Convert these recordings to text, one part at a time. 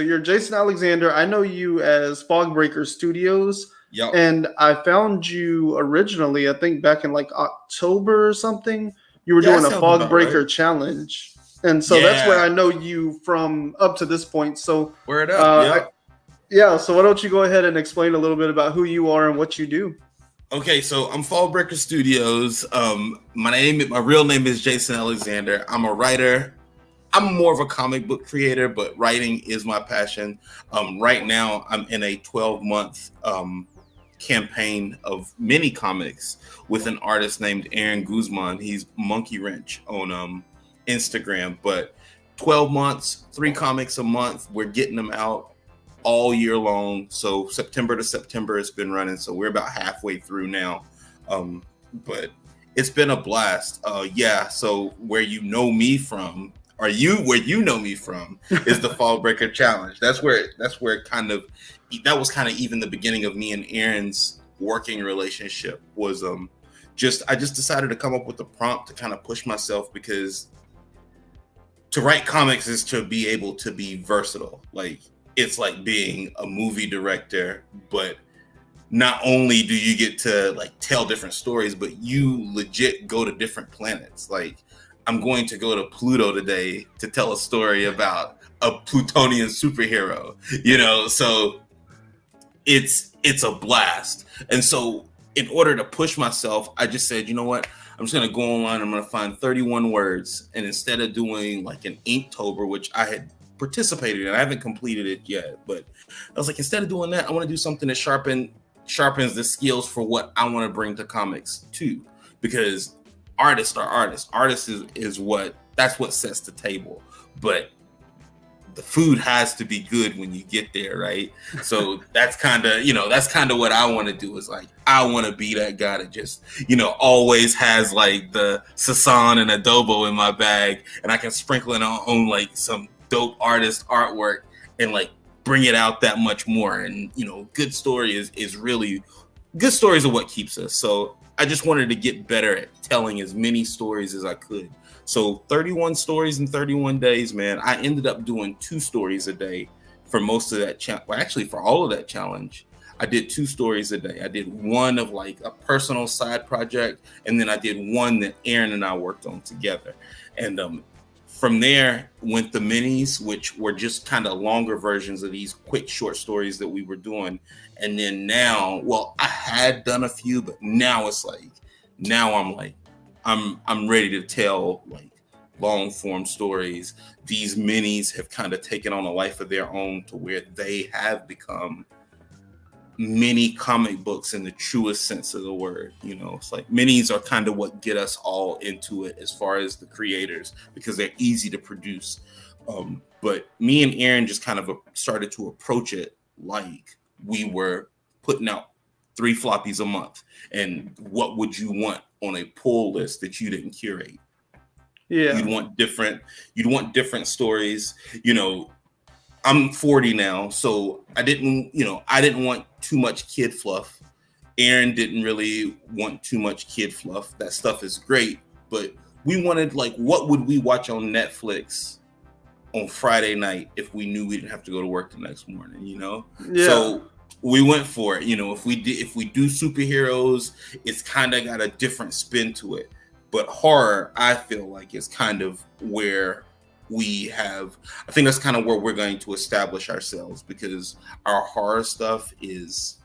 you're Jason Alexander. I know you as Fogbreaker Studios, Yep. and I found you originally, I think back in like October or something. You were Yeah, that doing a sounds about right. Fogbreaker challenge, and so that's where Yeah. I know you from up to this point. So, Word up. uh, I, Yep. yeah. So why don't you go ahead and explain a little bit about who you are and what you do? Okay, so I'm Fallbreaker Studios. My real name is Jason Alexander. I'm a writer. I'm more of a comic book creator, but writing is my passion. Right now, I'm in a 12-month campaign of mini comics with an artist named Aaron Guzman. He's Monkey Wrench on Instagram. But 12 months, 3 comics a month. We're getting them out all year long. So September to September it's been running. So we're about halfway through now. But it's been a blast. Yeah. So where you know me from, where you know me from is the Fallbreaker Challenge. That was kind of even the beginning of me and Aaron's working relationship was I just decided to come up with a prompt to kind of push myself, because to write comics is to be able to be versatile. Like, it's like being a movie director, but not only do you get to like tell different stories, but you legit go to different planets. Like, I'm going to go to Pluto today to tell a story about a Plutonian superhero, so it's a blast. And so in order to push myself, I just said, you know what? I'm just going to go online. I'm going to find 31 words. And instead of doing like an Inktober, which I had participated in, I haven't completed it yet, but I was like, instead of doing that, I want to do something that sharpens the skills for what I want to bring to comics too, because artists are artists. Artists is what sets the table, but the food has to be good when you get there, right? So that's kind of what I want to do, is like, I want to be that guy that just, always has like the Sasan and adobo in my bag, and I can sprinkle it on like some dope artist artwork and like bring it out that much more. And good stories are what keeps us. So I just wanted to get better at telling as many stories as I could. So 31 stories in 31 days, man. I ended up doing 2 stories a day for most of that actually for all of that challenge. I did 2 stories a day. I did one of like a personal side project, and then I did one that Aaron and I worked on together. And from there went the minis, which were just kind of longer versions of these quick short stories that we were doing. And then now, well, I had done a few, but now it's like, now I'm ready to tell like long form stories. These minis have kind of taken on a life of their own, to where they have become mini comic books in the truest sense of the word. It's like minis are kind of what get us all into it as far as the creators, because they're easy to produce. But me and Aaron just kind of started to approach it like we were putting out 3 floppies a month. And what would you want on a pull list that you didn't curate? Yeah. You'd want different stories. I'm 40 now, so I didn't want too much kid fluff. Aaron didn't really want too much kid fluff. That stuff is great, but we wanted, like, what would we watch on Netflix on Friday night if we knew we didn't have to go to work the next morning, Yeah. So we went for it. If we do superheroes, it's kind of got a different spin to it. But horror, I feel like, is kind of where I think that's kind of where we're going to establish ourselves, because our horror stuff is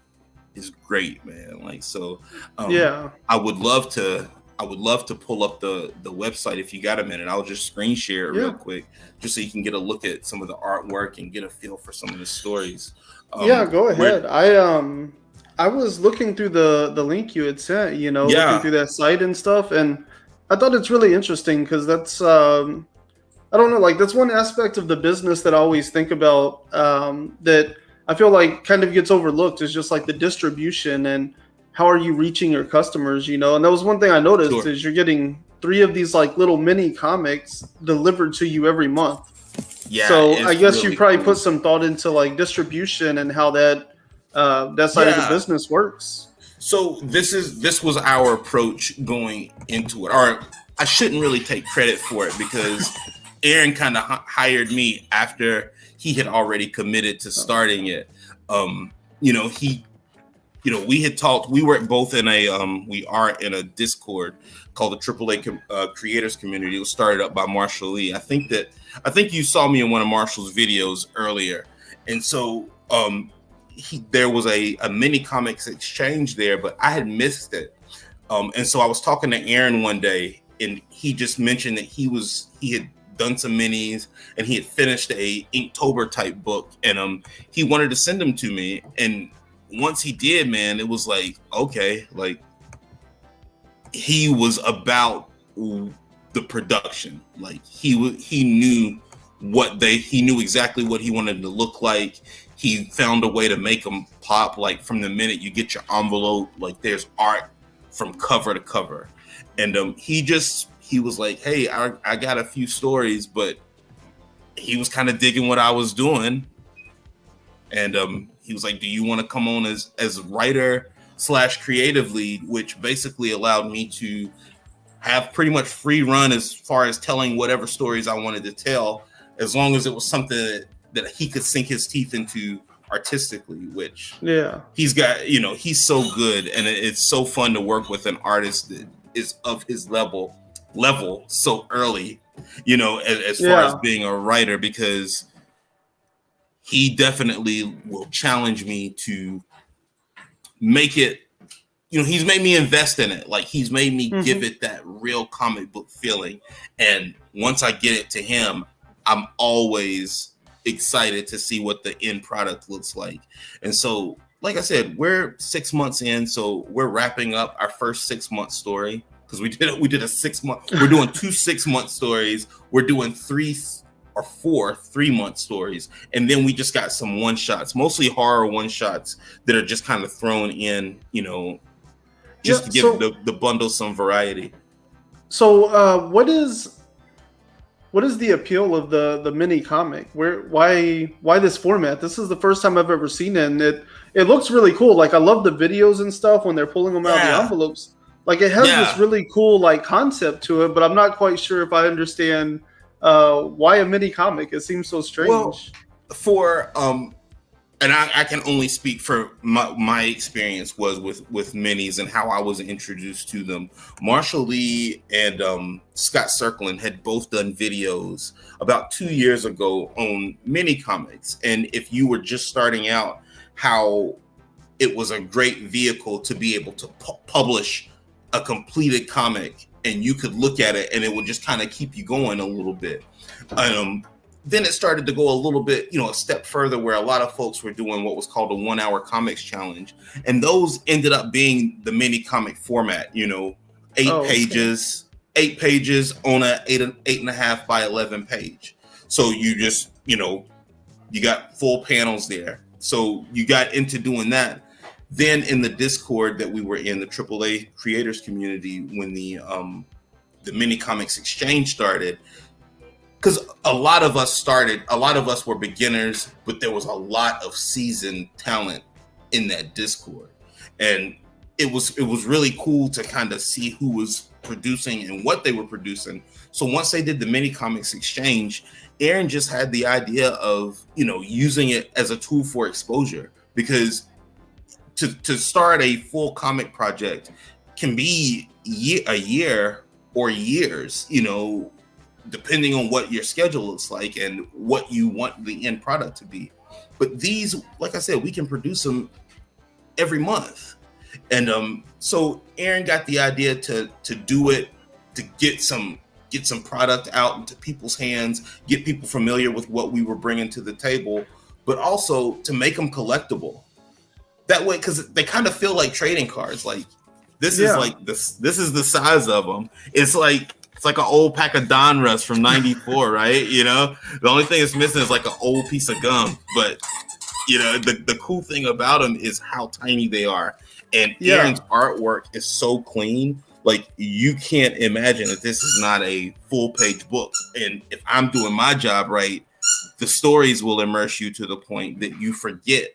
great, man. Like, so Yeah. I would love to pull up the website if you got a minute. I'll just screen share it real quick, just so you can get a look at some of the artwork and get a feel for some of the stories. Yeah, go ahead. I was looking through the link you had sent, looking through that site and stuff, and I thought it's really interesting, because that's I don't know, like, that's one aspect of the business that I always think about, that I feel like kind of gets overlooked, is just like the distribution and how are you reaching your customers, And that was one thing I noticed, is you're getting 3 of these like little mini comics delivered to you every month. Yeah. So I guess really you probably cool. put some thought into like distribution and how that side of the business works. So this was our approach going into it. Or I shouldn't really take credit for it, because Aaron kind of hired me after he had already committed to starting it. You know, we had talked. We were both in we are in a Discord called the AAA Creators Community. It was started up by Marshall Lee. I think you saw me in one of Marshall's videos earlier, and so there was a mini comics exchange there, but I had missed it. And so I was talking to Aaron one day, and he just mentioned that he had done some minis and he had finished a Inktober type book, and he wanted to send them to me. And once he did, man, it was like, okay, like he was about the production. Like he knew he knew exactly what he wanted to look like. He found a way to make them pop. Like from the minute you get your envelope, like there's art from cover to cover. And he was like, hey, I got a few stories, but he was kind of digging what I was doing. And he was like, do you want to come on as writer / creative lead, which basically allowed me to have pretty much free run as far as telling whatever stories I wanted to tell, as long as it was something that he could sink his teeth into artistically, which he's got, you know, he's so good. And it's so fun to work with an artist that is of his level so early, you know, as far as being a writer, because he definitely will challenge me to make it, you know, he's made me invest in it. Like he's made me give it that real comic book feeling. And once I get it to him, I'm always excited to see what the end product looks like. And so, like I said, we're 6 months in, so we're wrapping up our first 6 month story, because we did a 6 month. We're doing 2 6 month stories. We're doing 3 or 4 3 month stories, and then we just got some one shots, mostly horror one shots that are just kind of thrown in, you know, just to give the bundle some variety. So, what is the appeal of the mini comic? Why this format? This is the first time I've ever seen it, and it looks really cool. Like I love the videos and stuff when they're pulling them out of the envelopes. Like it has this really cool like concept to it, but I'm not quite sure if I understand why a mini comic. It seems so strange. Well, for and I can only speak for my experience was with minis and how I was introduced to them. Marshall Lee and Scott Circlin had both done videos about 2 years ago on mini comics. And if you were just starting out, how it was a great vehicle to be able to publish a completed comic, and you could look at it and it would just kind of keep you going a little bit. Then it started to go a little bit, you know, a step further, where a lot of folks were doing what was called a 1 hour comics challenge. And those ended up being the mini comic format, you know, 8 pages on a 8.5 by 11 page. So you just, you know, you got full panels there. So you got into doing that. Then in the Discord that we were in, the AAA Creators Community, when the mini comics exchange started, because a lot of us were beginners, but there was a lot of seasoned talent in that Discord. And it was really cool to kind of see who was producing and what they were producing. So once they did the mini comics exchange, Aaron just had the idea of, you know, using it as a tool for exposure, because to start a full comic project can be a year or years, you know, depending on what your schedule looks like and what you want the end product to be. But these, like I said, we can produce them every month. And so Aaron got the idea to do it, to get some product out into people's hands, get people familiar with what we were bringing to the table, but also to make them collectible. That way, because they kind of feel like trading cards. Like this is like this is the size of them. It's like an old pack of Donruss from '94, right? You know, the only thing it's missing is like an old piece of gum. But you know, the cool thing about them is how tiny they are. And Aaron's artwork is so clean. Like you can't imagine that this is not a full page book. And if I'm doing my job right, the stories will immerse you to the point that you forget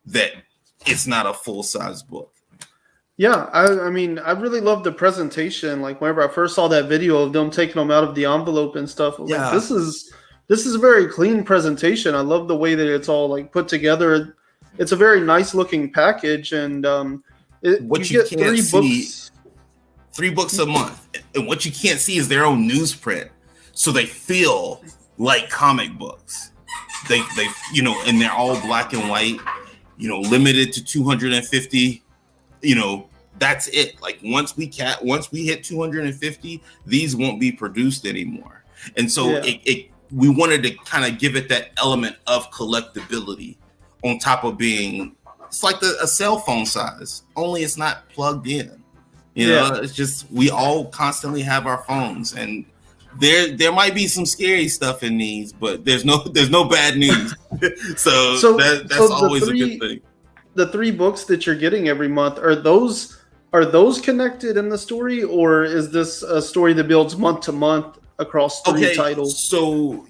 that it's not a full size book. Yeah, I mean, I really love the presentation. Like whenever I first saw that video of them taking them out of the envelope and stuff, I was like, this is a very clean presentation. I love the way that it's all like put together. It's a very nice looking package, and what you you get can't see, books. 3 books a month, and what you can't see is their own newsprint, so they feel like comic books. They and they're all black and white. Limited to 250. That's it. Like once we hit 250, these won't be produced anymore. And so we wanted to kind of give it that element of collectability on top of being, it's like a cell phone size, only it's not plugged in. It's just, we all constantly have our phones, and there might be some scary stuff in these, but there's no bad news. so that's always a good thing. The 3 books that you're getting every month, are those connected in the story, or is this a story that builds month to month across 3 titles? So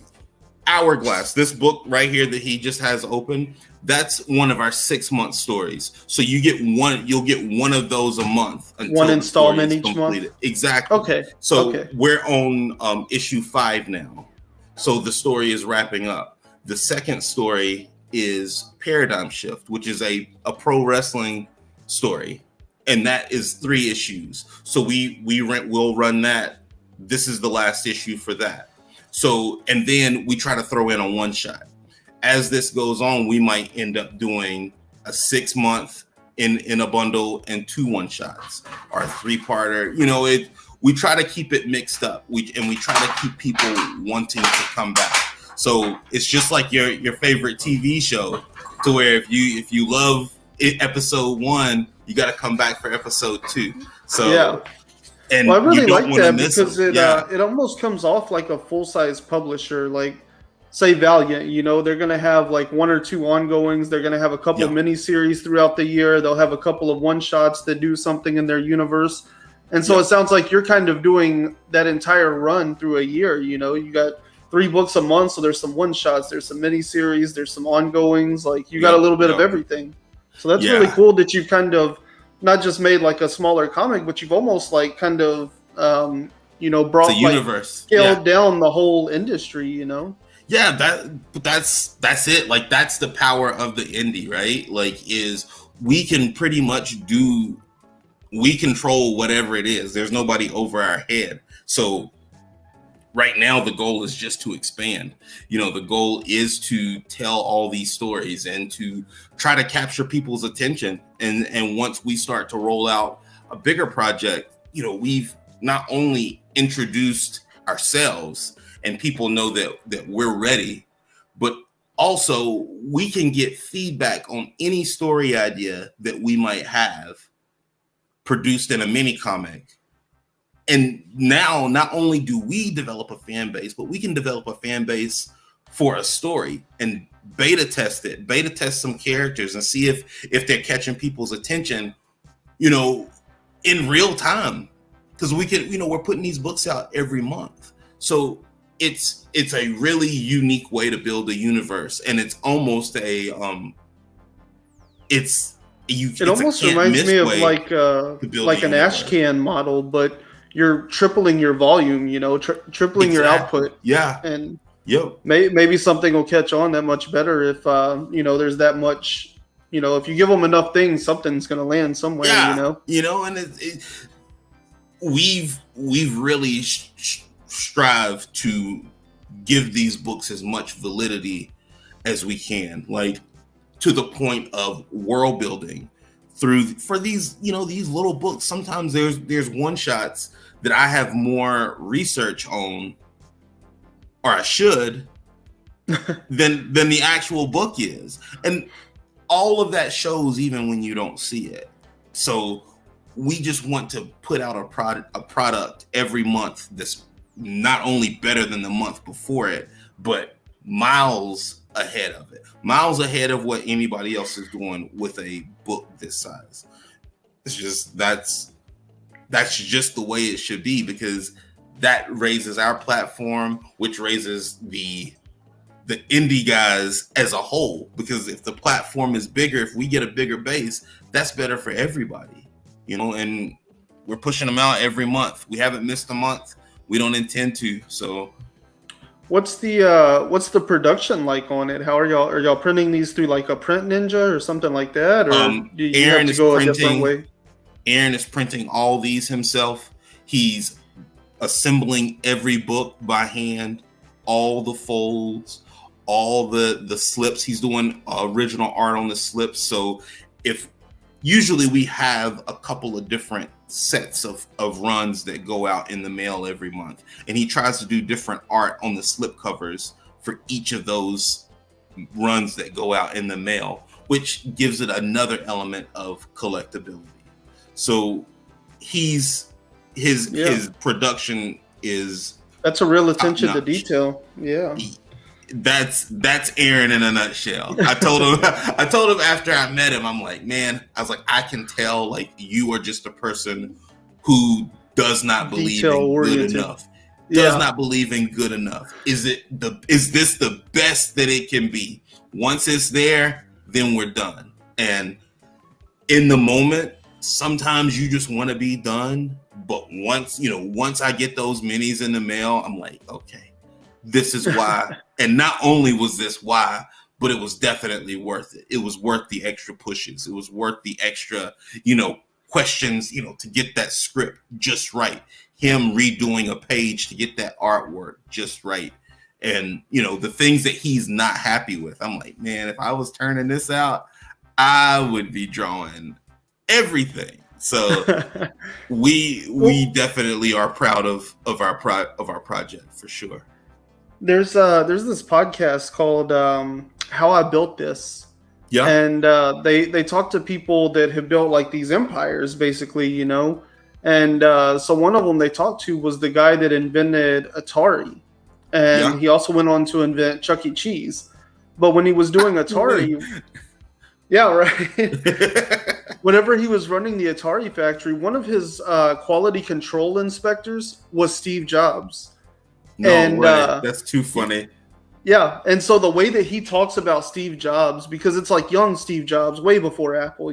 Hourglass, this book right here that he just has open, that's one of our 6-month stories. So you'll get one of those a month. One installment each month? Exactly. Okay. So we're on issue 5 now. So the story is wrapping up. The second story is Paradigm Shift, which is a pro wrestling story. And that is 3 issues. So we'll run that. This is the last issue for that. So, and then we try to throw in a one shot. As this goes on, we might end up doing a 6-month in a bundle and 2 one-shots or a 3-parter. We try to keep it mixed up. We try to keep people wanting to come back. So it's just like your favorite TV show, to where if you love episode 1, you got to come back for episode 2. So yeah. And I really like that because it almost comes off like a full-size publisher, like say Valiant. They're going to have like 1 or 2 ongoings. They're going to have a couple miniseries throughout the year. They'll have a couple of one-shots that do something in their universe. And so it sounds like you're kind of doing that entire run through a year. You got 3 books a month, so there's some one-shots, there's some miniseries, there's some ongoings. Like you got a little bit of everything. So that's really cool that you've kind of not just made like a smaller comic, but you've almost like kind of brought the universe, scaled down the whole industry. Yeah, that's it. Like that's the power of the indie, right? Like is we can pretty much we control whatever it is. There's nobody over our head. So right now the goal is just to expand. The goal is to tell all these stories and to try to capture people's attention. And once we start to roll out a bigger project, we've not only introduced ourselves and people know that we're ready, but also we can get feedback on any story idea that we might have produced in a mini comic. And now not only do we develop a fan base, but we can develop a fan base for a story and beta test some characters and see if they're catching people's attention, in real time. Because we can, we're putting these books out every month. So it's a really unique way to build a universe. And it's almost it almost reminds me of like an Ashcan model, but you're tripling your volume, tripling your output. Yeah. And maybe something will catch on that much better if, there's that much, if you give them enough things, something's going to land somewhere, and we've really strive to give these books as much validity as we can, like to the point of world building for these, these little books. Sometimes there's one shots that I have more research on, or I should, than the actual book is. And all of that shows even when you don't see it. So we just want to put out a product every month that's not only better than the month before it, but miles ahead of it, miles ahead of what anybody else is doing with a book this size. It's just that's just the way it should be, because that raises our platform, which raises the indie guys as a whole. Because if the platform is bigger, if we get a bigger base, that's better for everybody, and we're pushing them out every month. We haven't missed a month. We don't intend to. So What's the production like on it? How are y'all printing these through like a print ninja or something like that, or do you have Aaron to is go a different way? Aaron is printing all these himself. He's assembling every book by hand, all the folds, all the slips. He's doing original art on the slips. So if usually we have a couple of different sets of runs that go out in the mail every month, and he tries to do different art on the slip covers for each of those runs that go out in the mail, which gives it another element of collectability. So his production is, that's a real attention to detail. Yeah. That's Aaron in a nutshell. I told him after I met him, I'm like, man, I was like, I can tell like you are just a person who does not believe in good enough. Does not believe in good enough. Is this the best that it can be? Once it's there, then we're done. And in the moment, sometimes you just want to be done. But once I get those minis in the mail, I'm like, okay, this is why. And not only was this why, but it was definitely worth it. It was worth the extra pushes. It was worth the extra, questions, to get that script just right. Him redoing a page to get that artwork just right. And, the things that he's not happy with. I'm like, man, if I was turning this out, I would be drawing everything. So we definitely are proud of our project for sure. There's this podcast called How I Built This. Yeah. And they talk to people that have built like these empires basically, And so one of them they talked to was the guy that invented Atari. And he also went on to invent Chuck E. Cheese. But when he was doing Atari, yeah, right. Whenever he was running the Atari factory, one of his quality control inspectors was Steve Jobs. No way. That's too funny. Yeah, and so the way that he talks about Steve Jobs, because it's like young Steve Jobs, way before Apple,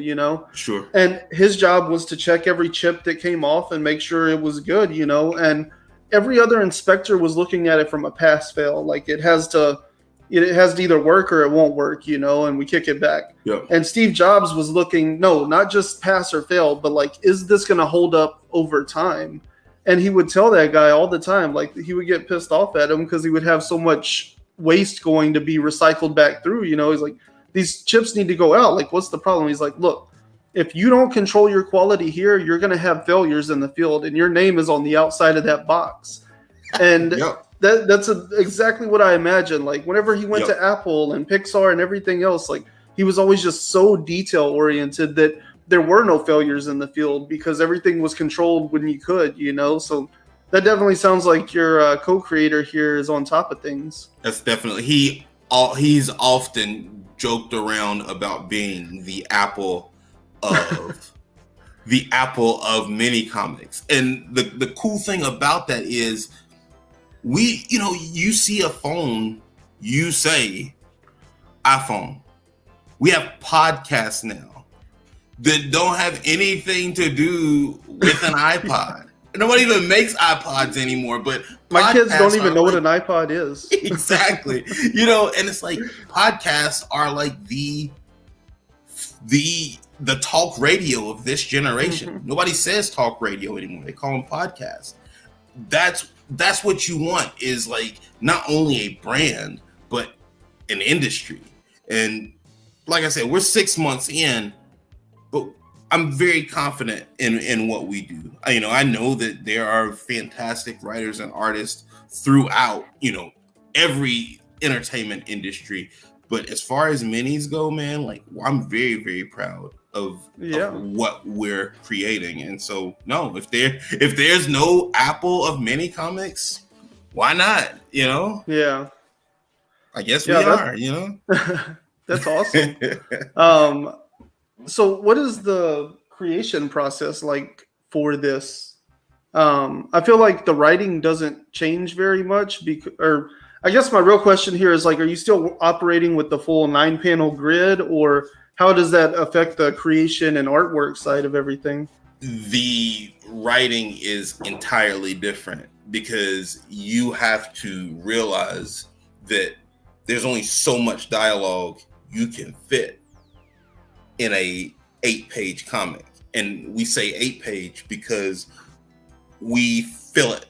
Sure. And his job was to check every chip that came off and make sure it was good, And every other inspector was looking at it from a pass-fail, like it has to either work or it won't work, and we kick it back. Yep. And Steve Jobs was looking, no, not just pass or fail, but like, is this going to hold up over time? And he would tell that guy all the time, like he would get pissed off at him because he would have so much waste going to be recycled back through. He's like, these chips need to go out. Like, what's the problem? He's like, look, if you don't control your quality here, you're going to have failures in the field and your name is on the outside of that box. And that's exactly what I imagine. Like whenever he went to Apple and Pixar and everything else, like he was always just so detail oriented that there were no failures in the field because everything was controlled when you could, So that definitely sounds like your co-creator here is on top of things. That's definitely he's often joked around about being the Apple of mini comics. And the cool thing about that is you see a phone, you say iPhone. We have podcasts now that don't have anything to do with an iPod. Nobody even makes iPods anymore, but my kids don't even know what an iPod is. Exactly. And it's like podcasts are like the talk radio of this generation. Mm-hmm. Nobody says talk radio anymore. They call them podcasts. That's what you want, is like not only a brand, but an industry. And like I said, we're 6 months in, but I'm very confident in what we do. I know that there are fantastic writers and artists throughout, every entertainment industry. But as far as minis go, man, like I'm very, very proud of what we're creating. And so, no, if there's no Apple of mini comics, why not? Yeah. I guess we are. That's awesome. So what is the creation process like for this? I feel like the writing doesn't change very much or I guess my real question here is like, are you still operating with the full 9-panel grid, or how does that affect the creation and artwork side of everything? The writing is entirely different because you have to realize that there's only so much dialogue you can fit in a 8-page comic. And we say 8-page because we fill it.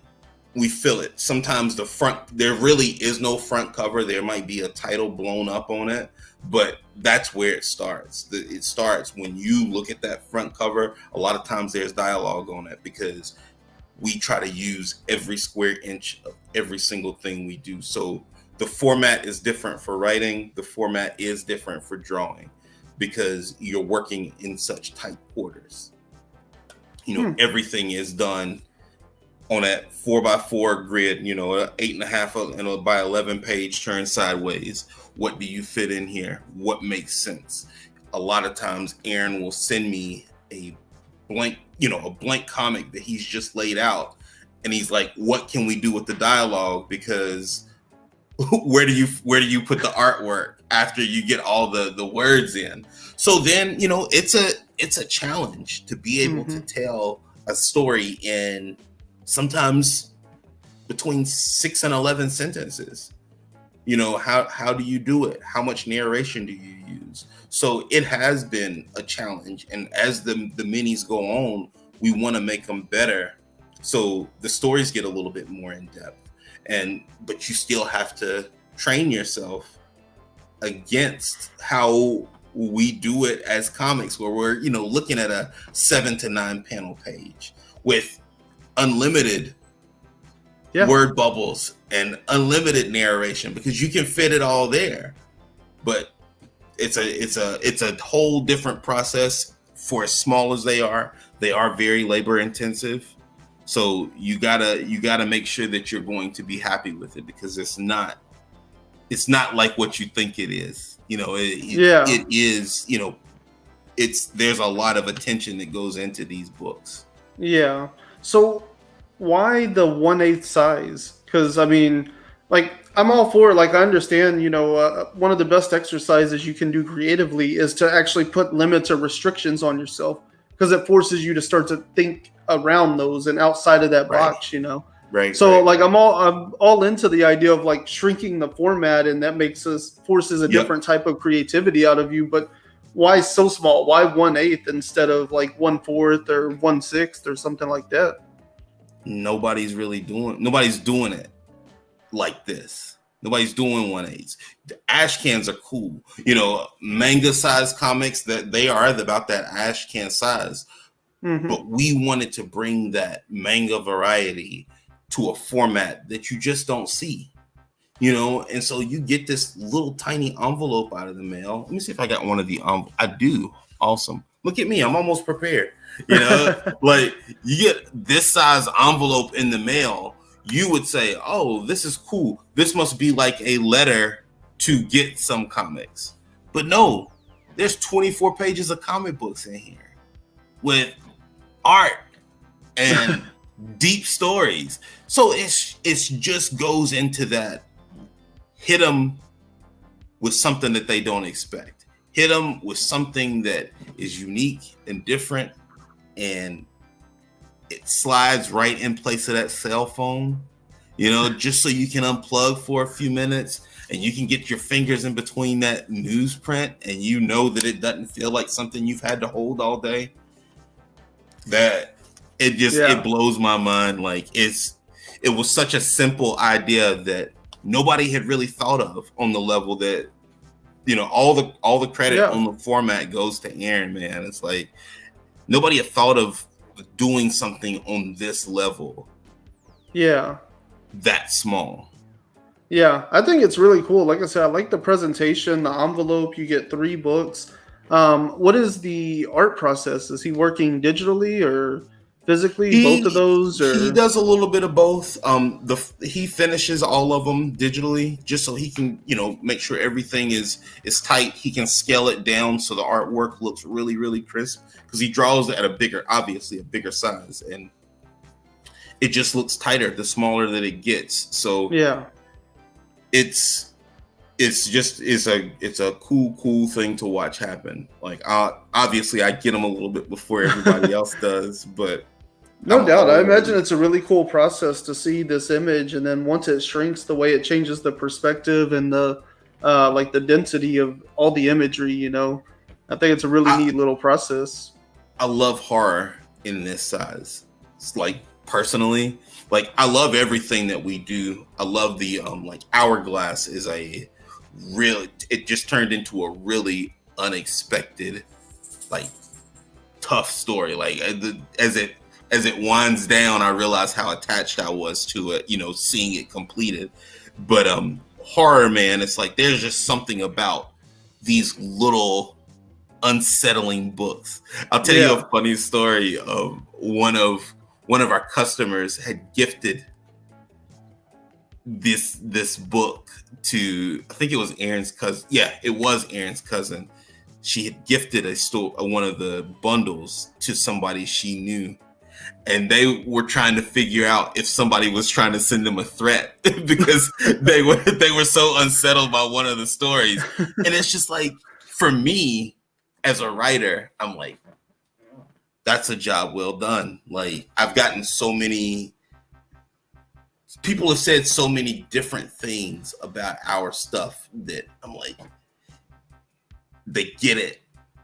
Sometimes the front, there really is no front cover. There might be a title blown up on it, but that's where it starts. It starts when you look at that front cover. A lot of times there's dialogue on it because we try to use every square inch of every single thing we do. So the format is different for writing. The format is different for drawing because you're working in such tight quarters. Everything is done on that 4x4 grid, 8.5 by 11 page turned sideways. What do you fit in here? What makes sense? A lot of times Aaron will send me a blank comic that he's just laid out. And he's like, what can we do with the dialogue? Because where do you put the artwork after you get all the words in? So then, it's a challenge to be able to tell a story in sometimes between 6 and 11 sentences. How do you do it? How much narration do you use? So it has been a challenge. And as the minis go on, we want to make them better. So the stories get a little bit more in depth. But you still have to train yourself against how we do it as comics, where we're, looking at a 7 to 9 panel page with unlimited word bubbles and unlimited narration, because you can fit it all there. But it's a whole different process for as small as they are. They are very labor intensive. So you gotta make sure that you're going to be happy with it, because it's not like what you think it is. It is, there's a lot of attention that goes into these books. Yeah. So why the 1/8 size? Because I'm all for it. I understand, one of the best exercises you can do creatively is to actually put limits or restrictions on yourself, because it forces you to start to think around those and outside of that box, Right. So I'm all into the idea of shrinking the format, and that forces a different type of creativity out of you. But why so small? Why 1/8 instead of 1/4 or 1/6 or something like that? Nobody's doing it like this. Nobody's doing 1/8. The ash cans are cool. Manga size comics, that they are about that ash can size. Mm-hmm. But we wanted to bring that manga variety to a format that you just don't see. And so you get this little tiny envelope out of the mail. Let me see if I got one of the I do. Awesome. Look at me. I'm almost prepared. You get this size envelope in the mail, you would say, oh, this is cool. This must be like a letter to get some comics. But no, there's 24 pages of comic books in here with art and deep stories. So it's just goes into that. Hit them with something that they don't expect. Hit them with something that is unique and different, and it slides right in place of that cell phone, just so you can unplug for a few minutes and you can get your fingers in between that newsprint, and that it doesn't feel like something you've had to hold all day. That it blows my mind. It was such a simple idea that nobody had really thought of on the level that, all the credit on the format goes to Aaron, man. It's like nobody had thought of doing something on this level. Yeah. That small. Yeah, I think it's really cool. Like I said, I like the presentation, the envelope. You get 3 books. What is the art process? Is he working digitally or physically? Both of those? Or? He does a little bit of both. He finishes all of them digitally, just so he can, make sure everything is tight. He can scale it down so the artwork looks really, really crisp, because he draws at obviously a bigger size, and it just looks tighter the smaller that it gets. So yeah, it's a cool thing to watch happen. Obviously I get them a little bit before everybody else does, but No doubt. I imagine it's a really cool process to see this image, and then once it shrinks, the way it changes the perspective and the like the density of all the imagery. You know, I think it's a really neat little process. I love horror in this size. It's like personally, like I love everything that we do. I love the like Hourglass is a really, it just turned into a really unexpected, like tough story. Like as it winds down, I realize how attached I was to it, you know, seeing it completed. But horror, man, it's like there's just something about these little unsettling books. I'll tell you a funny story of one of our customers had gifted this book to, I think it was Aaron's cousin. Yeah, it was Aaron's cousin. She had gifted one of the bundles to somebody she knew, and they were trying to figure out if somebody was trying to send them a threat because they were so unsettled by one of the stories. And it's just like, for me as a writer, I'm like, that's a job well done. Like, I've gotten so many people have said so many different things about our stuff that I'm like, they get it.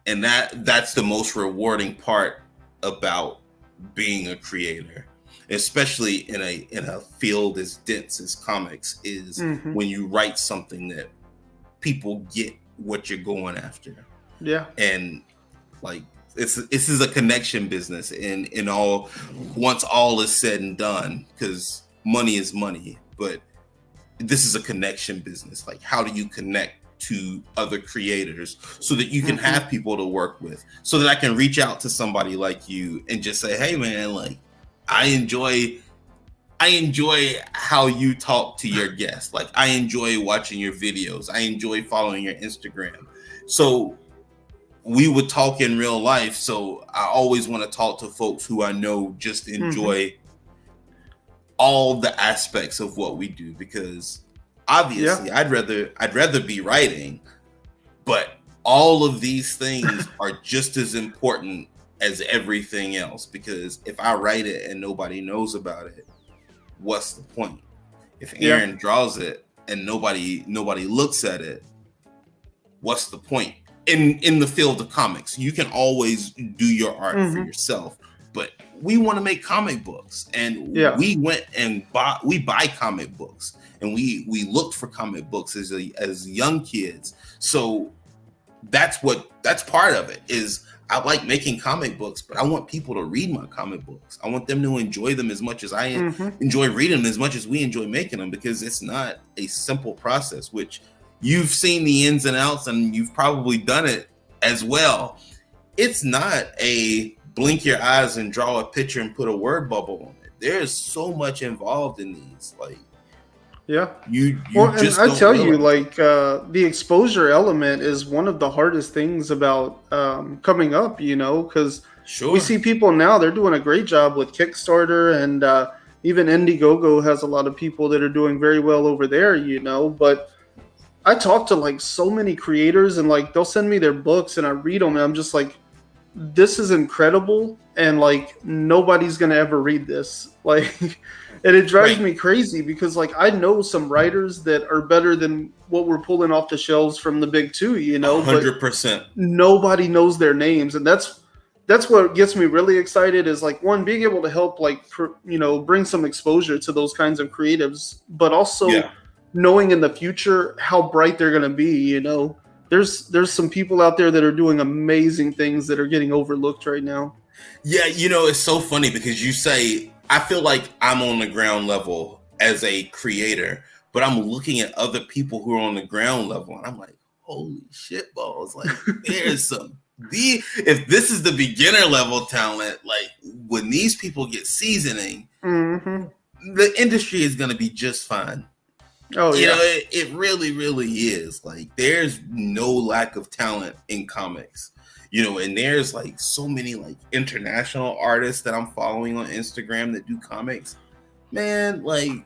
And that's the most rewarding part about being a creator, especially in a field as dense as comics is, when you write something that people get what you're going after. Yeah. And like, this is a connection business in all, once all is said and done, because money is money, but this is a connection business. Like, how do you connect to other creators so that you can have people to work with, so that I can reach out to somebody like you and just say, hey man, like, I enjoy how you talk to your guests. Like, I enjoy watching your videos. I enjoy following your Instagram. So we would talk in real life. So I always want to talk to folks who I know just enjoy all the aspects of what we do, because obviously I'd rather be writing, but all of these things are just as important as everything else, because if I write it and nobody knows about it, what's the point? If Aaron draws it and nobody looks at it, what's the point? In the field of comics, you can always do your art for yourself, but we want to make comic books, and we went and buy comic books, and we looked for comic books as young kids. So that's part of it. Is I like making comic books, but I want people to read my comic books. I want them to enjoy them as much as I enjoy reading them, as much as we enjoy making them, because it's not a simple process, which you've seen the ins and outs, and you've probably done it as well. It's not a blink your eyes and draw a picture and put a word bubble on it. There's so much involved in these. Like, you just and I tell you, like, the exposure element is one of the hardest things about coming up, you know, because we see people now, they're doing a great job with Kickstarter, and even Indiegogo has a lot of people that are doing very well over there, you know. But I talk to like so many creators, and like they'll send me their books and I read them, and I'm just like, this is incredible, and like nobody's gonna ever read this. Like, and it drives me crazy, because like I know some writers that are better than what we're pulling off the shelves from the big two, you know. 100%. Nobody knows their names, and that's what gets me really excited, is like, one, being able to help, like, bring some exposure to those kinds of creatives, but also knowing in the future how bright they're going to be, you know. There's some people out there that are doing amazing things that are getting overlooked right now. Yeah, you know, it's so funny because you say, I feel like I'm on the ground level as a creator, but I'm looking at other people who are on the ground level, and I'm like, holy shit balls. Like, there's some, if this is the beginner level talent, like, when these people get seasoning, the industry is going to be just fine. Oh, you know, it really, really is. Like, there's no lack of talent in comics, you know, and there's like so many like international artists that I'm following on Instagram that do comics. Man, like,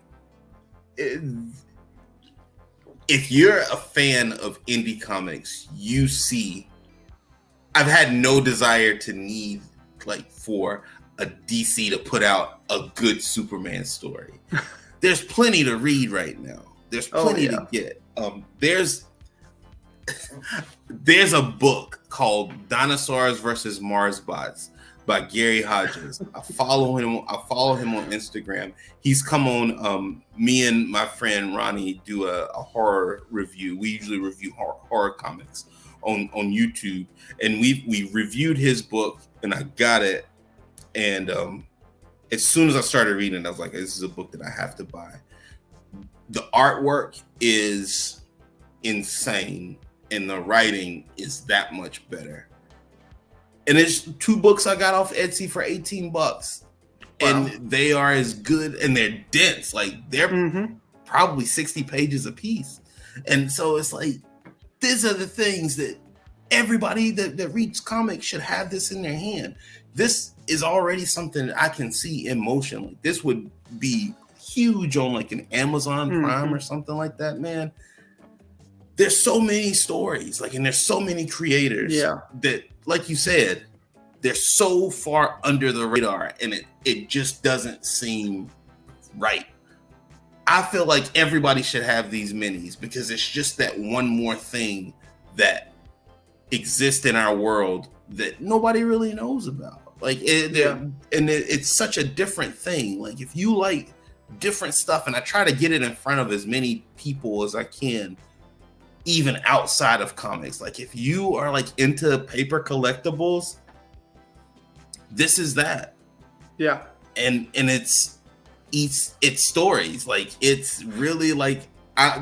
if you're a fan of indie comics, you see, I've had no desire to need, like, for a DC to put out a good Superman story. There's plenty to read right now. There's plenty to get. There's a book called Dinosaurs versus Mars Bots by Gary Hodges. I follow him on Instagram. He's come on. Me and my friend Ronnie do a horror review. We usually review horror comics on YouTube, and we reviewed his book, and I got it. And as soon as I started reading it, I was like, this is a book that I have to buy. The artwork is insane, and the writing is that much better. And it's 2 books I got off Etsy for $18. Wow. And they are as good, and they're dense. Like, they're probably 60 pages a piece. And so it's like, these are the things that everybody that reads comics should have this in their hand. This is already something that I can see in motion. Like, this would be huge on like an Amazon Prime or something like that, man. There's so many stories, like, and there's so many creators that, like you said, they're so far under the radar, and it just doesn't seem right. I feel like everybody should have these minis because it's just that one more thing that exists in our world that nobody really knows about. Like, it's such a different thing. Like, if you like different stuff, and I try to get it in front of as many people as I can, even outside of comics. Like, if you are like into paper collectibles, this is that. Yeah. And it's stories. Like, it's really like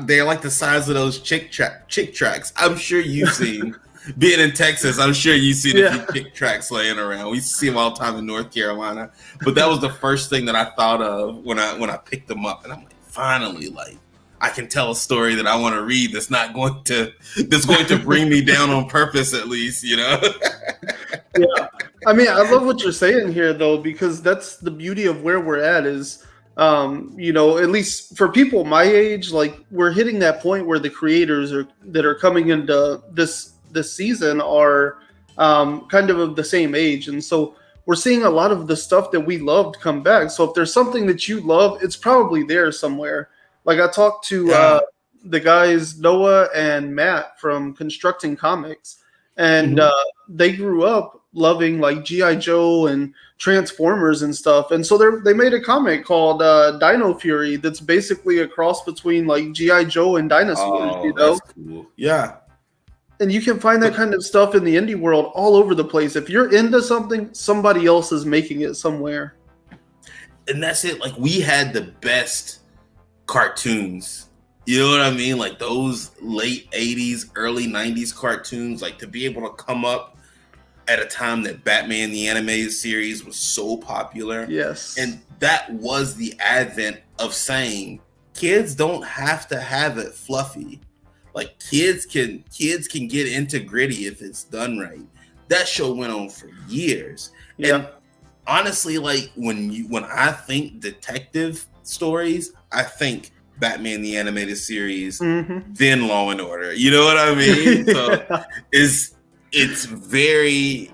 they're like the size of those chick tracks. I'm sure you've seen. Being in Texas, I'm sure you've seen a few chick tracks laying around. We see them all the time in North Carolina. But that was the first thing that I thought of when I picked them up. And I'm like, finally, like, I can tell a story that I want to read that's going to bring me down on purpose, at least, you know? Yeah. I mean, I love what you're saying here, though, because that's the beauty of where we're at is, you know, at least for people my age, like, we're hitting that point where the creators that are coming into this season are kind of the same age. And so we're seeing a lot of the stuff that we loved come back. So if there's something that you love, it's probably there somewhere. Like, I talked to the guys, Noah and Matt from Constructing Comics, and they grew up loving like G.I. Joe and Transformers and stuff. And so they made a comic called Dino Fury that's basically a cross between like G.I. Joe and dinosaurs, you know? That's cool. Yeah. And you can find that kind of stuff in the indie world all over the place. If you're into something, somebody else is making it somewhere. And that's it. Like, we had the best cartoons. You know what I mean? Like, those late 80s, early 90s cartoons, like, to be able to come up at a time that Batman the Animated Series was so popular. Yes. And that was the advent of saying, kids don't have to have it fluffy. Like, kids can get into gritty if it's done right. That show went on for years. Yeah. And honestly, like, when I think detective stories, I think Batman the Animated Series, then Law and Order. You know what I mean? So it's very,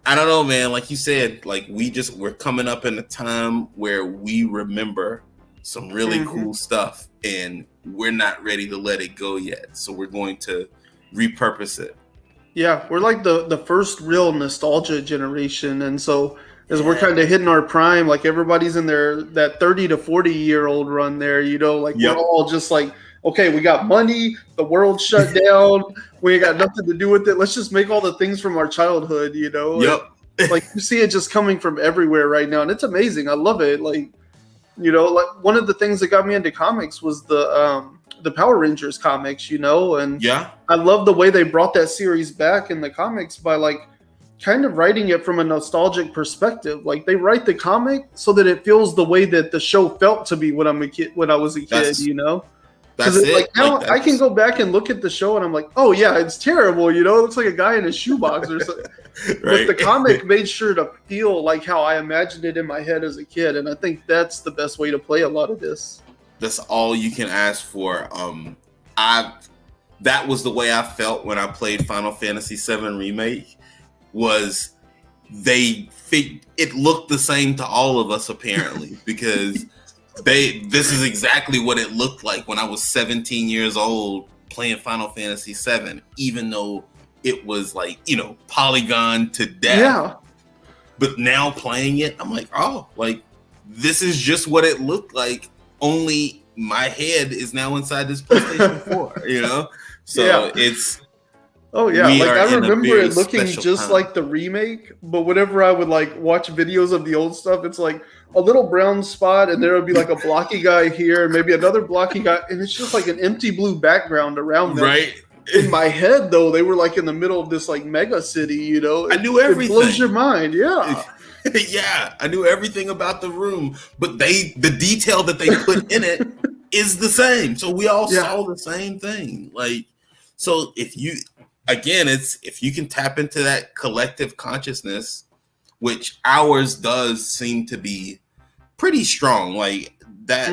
I don't know, man. Like you said, like, we're coming up in a time where we remember some really cool stuff, and we're not ready to let it go yet. So we're going to repurpose it. Yeah, we're like the first real nostalgia generation. And so as we're kind of hitting our prime, like, everybody's in that 30 to 40 year old run there, you know, like, we're all just like, okay, we got money, the world shut down, we ain't got nothing to do with it. Let's just make all the things from our childhood, you know? Yep. Like, you see it just coming from everywhere right now, and it's amazing. I love it. Like, you know, like, one of the things that got me into comics was the Power Rangers comics, you know, and I love the way they brought that series back in the comics by, like, kind of writing it from a nostalgic perspective. Like, they write the comic so that it feels the way that the show felt to me when I was a kid, you know? Because like, now I can go back and look at the show and I'm like, oh yeah, it's terrible, you know? It looks like a guy in a shoebox or something. But the comic made sure to feel like how I imagined it in my head as a kid, and I think that's the best way to play a lot of this. That's all you can ask for. That was the way I felt when I played Final Fantasy VII Remake. Was it looked the same to all of us apparently, because this is exactly what it looked like when I was 17 years old playing Final Fantasy VII, even though it was like, polygon to death. Yeah. But now playing it, I'm like, oh, like this is just what it looked like, only my head is now inside this PlayStation 4, So it's Oh yeah, like I remember it looking just like the remake, but whenever I would like watch videos of the old stuff, it's like a little brown spot, and there would be like a blocky guy here, and maybe another blocky guy, and it's just like an empty blue background around them. Right. In my head, though, they were like in the middle of this like mega city. I knew everything. It blows your mind, yeah. Yeah, I knew everything about the room, but the detail that they put in it is the same. So we all saw the same thing. Like, so if you can tap into that collective consciousness, which ours does seem to be pretty strong, like that,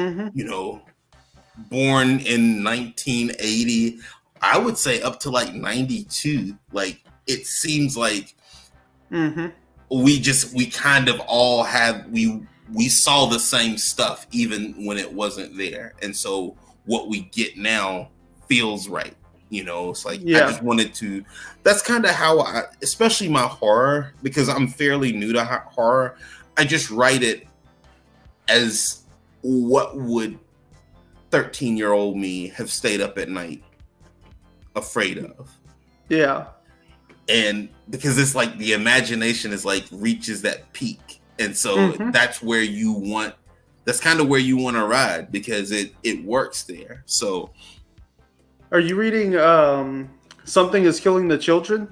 born in 1980, I would say up to like 92, like it seems like we kind of all have, we saw the same stuff even when it wasn't there. And so what we get now feels right. It's like, I just wanted to, that's kind of how especially my horror, because I'm fairly new to horror, I just write it as what would 13-year-old me have stayed up at night afraid of. Yeah. And because it's like the imagination is like reaches that peak. And so that's kind of where you want to ride, because it works there. So are you reading Something is Killing the Children?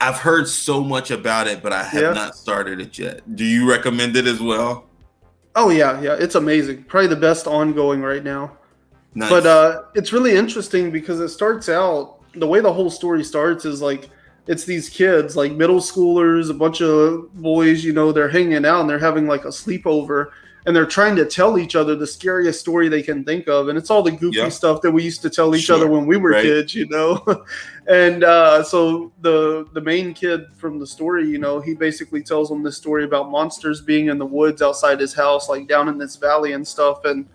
I've heard so much about it, but I have not started it yet. Do you recommend it as well? Oh yeah, it's amazing. Probably the best ongoing right now. Nice. But it's really interesting because it starts out, the way the whole story starts is like, it's these kids, like middle schoolers, a bunch of boys, they're hanging out and they're having like a sleepover, and they're trying to tell each other the scariest story they can think of. And it's all the goofy stuff that we used to tell each other when we were kids, And so the main kid from the story, he basically tells them this story about monsters being in the woods outside his house, like down in this valley and stuff. And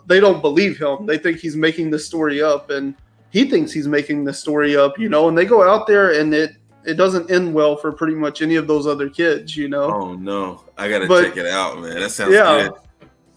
they don't believe him. They think he's making this story up, and he thinks he's making this story up, and they go out there, and it doesn't end well for pretty much any of those other kids, Oh no, I gotta check it out, man. That sounds good.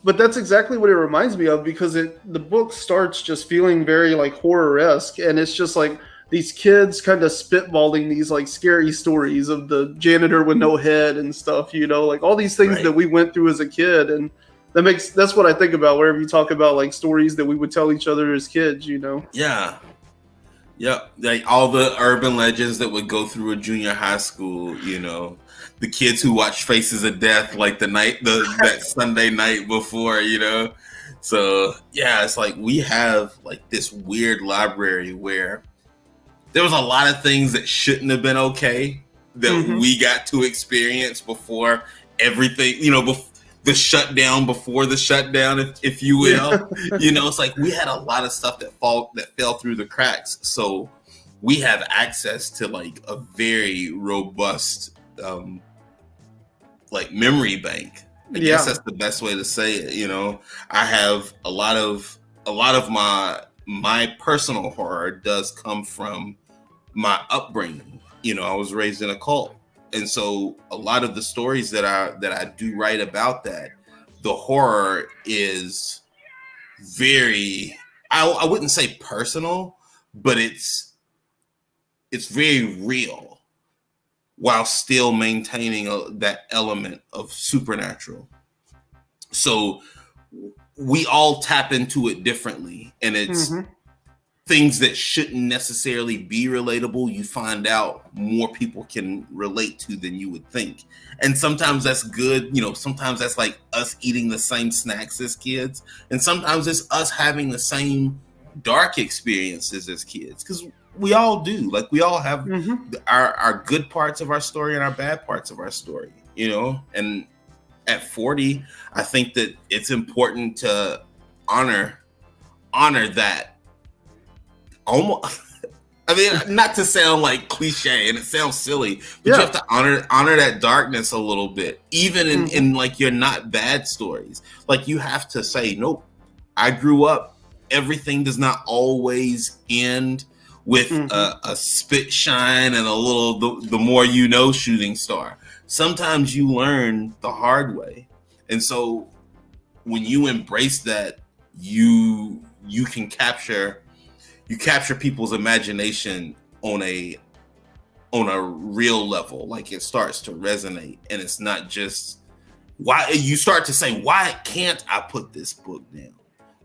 But that's exactly what it reminds me of, because the book starts just feeling very like horror-esque, and it's just like these kids kind of spitballing these like scary stories of the janitor with no head and stuff, like all these things that we went through as a kid. And that's what I think about wherever you talk about like stories that we would tell each other as kids, Yeah. Yep. Like all the urban legends that would go through a junior high school, the kids who watch Faces of Death, like that Sunday night before, So yeah, it's like we have like this weird library where there was a lot of things that shouldn't have been okay that we got to experience before everything, the shutdown before the shutdown, if you will. It's like we had a lot of stuff that fell through the cracks. So we have access to like a very robust like memory bank. I guess that's the best way to say it. I have a lot of my personal horror does come from my upbringing. I was raised in a cult. And so a lot of the stories that I do write about that, the horror is very, I wouldn't say personal, but it's very real while still maintaining that element of supernatural. So we all tap into it differently, and it's things that shouldn't necessarily be relatable, you find out more people can relate to than you would think. And sometimes that's good. Sometimes that's like us eating the same snacks as kids. And sometimes it's us having the same dark experiences as kids. Because we all do. Like we all have our good parts of our story and our bad parts of our story, And at 40, I think that it's important to honor that. I mean, not to sound like cliche, and it sounds silly, but you have to honor that darkness a little bit, even in like your not bad stories. Like you have to say, nope, I grew up. Everything does not always end with a spit shine and a little the more you know shooting star. Sometimes you learn the hard way, and so when you embrace that, you can capture people's imagination on a real level. Like it starts to resonate, and it's not just why you start to say, why can't I put this book down?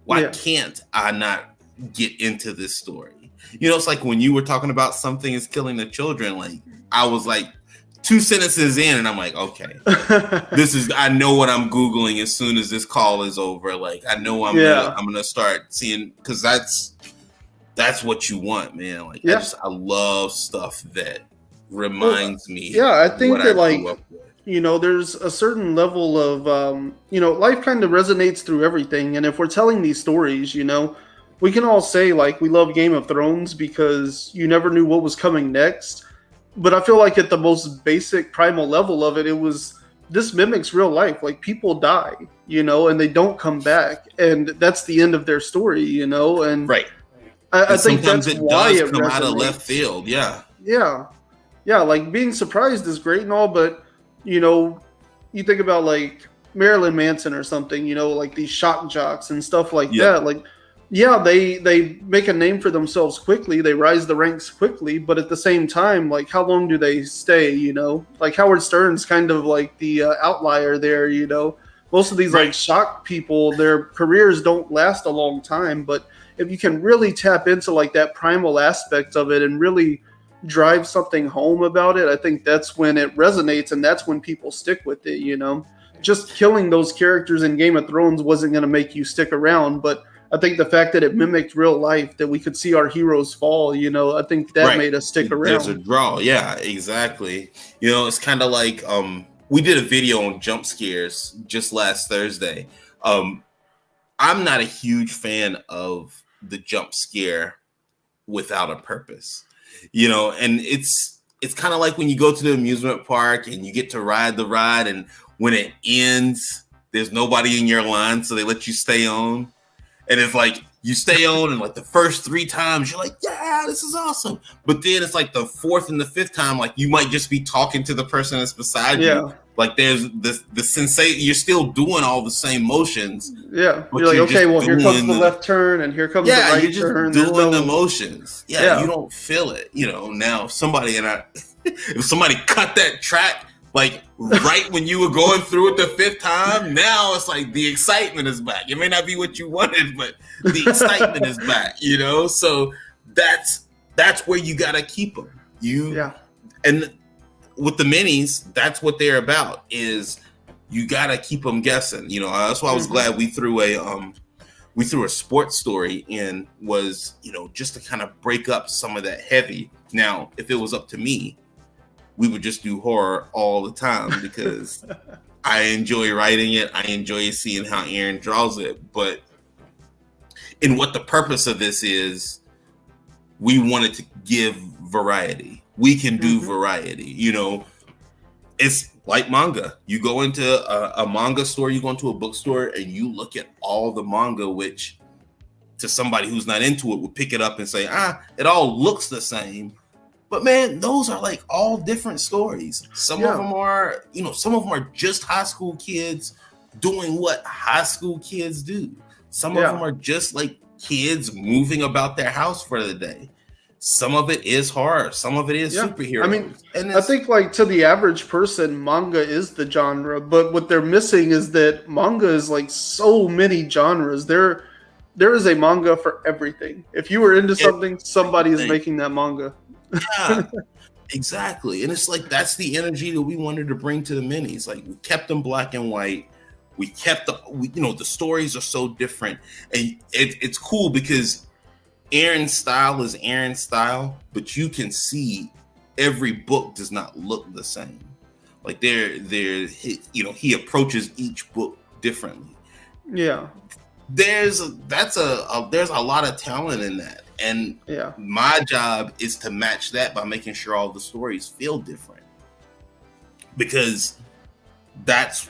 Why can't I not get into this story? You know, it's like when you were talking about Something is Killing the Children, like I was like 2 sentences in and I'm like, okay, I know what I'm Googling as soon as this call is over. Like I know I'm gonna start seeing, because that's what you want, man. Like I love stuff that reminds me. Yeah, I think that like, you know, there's a certain level of, you know, life kind of resonates through everything. And if we're telling these stories, you know, we can all say like we love Game of Thrones because you never knew what was coming next. But I feel like at the most basic primal level of it, this mimics real life. Like people die, you know, and they don't come back. And that's the end of their story, you know, and I think that's why it come resonates. Out of left field. Yeah. Like being surprised is great and all, but you know, you think about like Marilyn Manson or something, you know, like these shock jocks and stuff like that. Like, they make a name for themselves quickly. They rise the ranks quickly, but at the same time, like how long do they stay, you know? Like Howard Stern's kind of like the outlier there, you know? Most of these like shock people, their careers don't last a long time, but if you can really tap into like that primal aspect of it and really drive something home about it, I think that's when it resonates and that's when people stick with it, you know? Just killing those characters in Game of Thrones wasn't going to make you stick around, but I think the fact that it mimicked real life, that we could see our heroes fall, you know, I think that made us stick around. There's a draw. Yeah, exactly. You know, it's kind of like we did a video on jump scares just last Thursday. I'm not a huge fan of the jump scare without a purpose. You know, and it's kind of like when you go to the amusement park and you get to ride the ride, and when it ends, there's nobody in your line, so they let you stay on. And it's like you stay on, and like the first 3 times, you're like, yeah, this is awesome. But then it's like the 4th and the 5th time, like you might just be talking to the person that's beside you. Like there's the sensation, you're still doing all the same motions. Yeah. You're like, okay, well, here comes the left turn and here comes the right you're just turn. Doing the motions. Yeah, you don't feel it. You know, now if somebody cut that track, like right when you were going through it the 5th time, now it's like the excitement is back. It may not be what you wanted, but the excitement is back, you know? So that's where you got to keep them. And with the minis, that's what they're about, is you got to keep them guessing. You know, that's why I was glad we threw a sports story in, was, you know, just to kind of break up some of that heavy. Now, if it was up to me, we would just do horror all the time because I enjoy writing it. I enjoy seeing how Aaron draws it. But in what the purpose of this is, we wanted to give variety. We can do variety. You know, it's like manga. You go into a manga store, you go into a bookstore, and you look at all the manga, which to somebody who's not into it would pick it up and say, it all looks the same. But man, those are like all different stories. Some of them are, you know, some of them are just high school kids doing what high school kids do. Some of them are just like kids moving about their house for the day. Some of it is horror. Some of it is superheroes. I mean, and I think like to the average person, manga is the genre, but what they're missing is that manga is like so many genres. There is a manga for everything. If you were into something, somebody is making that manga. Yeah, exactly. And it's like, that's the energy that we wanted to bring to the minis. Like we kept them black and white. We kept the stories are so different, and it's cool because Aaron's style is Aaron's style, but you can see every book does not look the same. Like he approaches each book differently. Yeah. There's a lot of talent in that. And my job is to match that by making sure all the stories feel different, because that's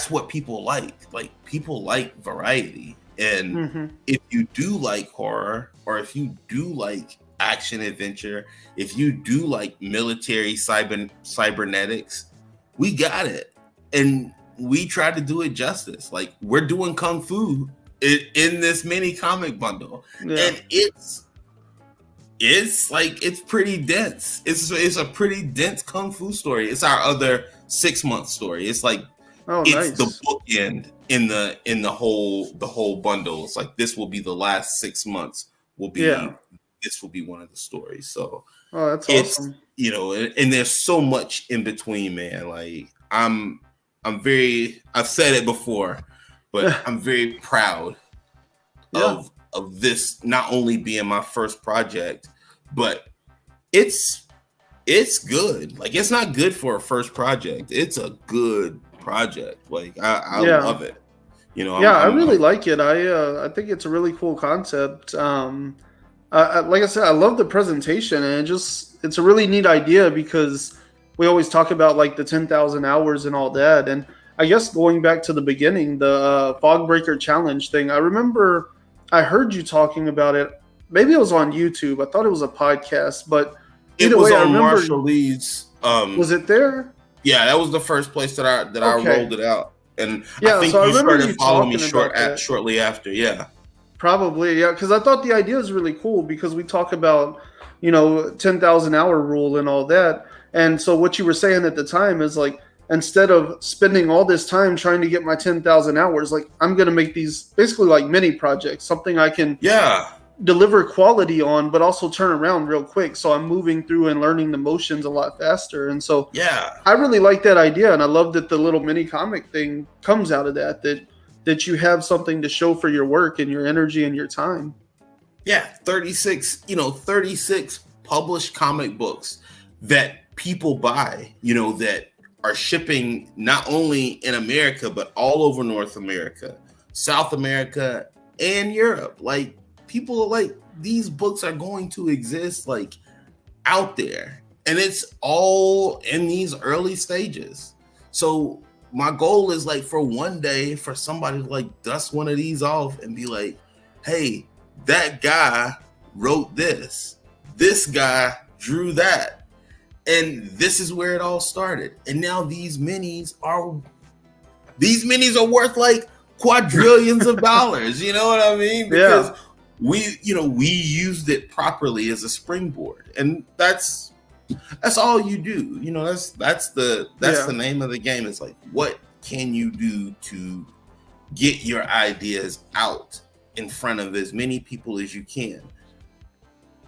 what people like. Like, people like variety. And if you do like horror, or if you do like action adventure, if you do like military cybernetics, we got it. And we try to do it justice. Like, we're doing kung fu in this mini comic bundle, and it's pretty dense. It's a pretty dense kung fu story. It's our other 6-month story. It's like it's the bookend in the whole bundle. It's like, this will be the last 6 months. This will be one of the stories. So that's awesome. You know, and there's so much in between, man. Like, I've said it before, but I'm very proud of this not only being my first project, but it's good. Like, it's not good for a first project. It's a good project. Like, I love it. You know, I really like it. I think it's a really cool concept. Like I said, I love the presentation, and it's a really neat idea, because we always talk about like the 10,000 hours and all that. And I guess going back to the beginning, the Fog Breaker Challenge thing, I remember I heard you talking about it. Maybe it was on YouTube. I thought it was a podcast, but either way, I remember Marshall Lee's. Was it there? Yeah, that was the first place that I rolled it out, and I think you started following me shortly after. Yeah, probably. Yeah, because I thought the idea is really cool, because we talk about 10,000 hour rule and all that, and so what you were saying at the time is like, instead of spending all this time trying to get my 10,000 hours, like, I'm going to make these basically like mini projects, something I can deliver quality on, but also turn around real quick. So I'm moving through and learning the motions a lot faster. And so I really like that idea. And I love that the little mini comic thing comes out of that you have something to show for your work and your energy and your time. Yeah. 36 published comic books that people buy, that are shipping not only in America, but all over North America, South America, and Europe. Like, people are like, these books are going to exist like out there, and it's all in these early stages. So my goal is like, for one day, for somebody to like dust one of these off and be like, hey, that guy wrote this guy drew that, and this is where it all started. And now these minis are worth like quadrillions of dollars. You know what I mean? Because we used it properly as a springboard, and that's all you do. That's the name of the game. It's like, what can you do to get your ideas out in front of as many people as you can?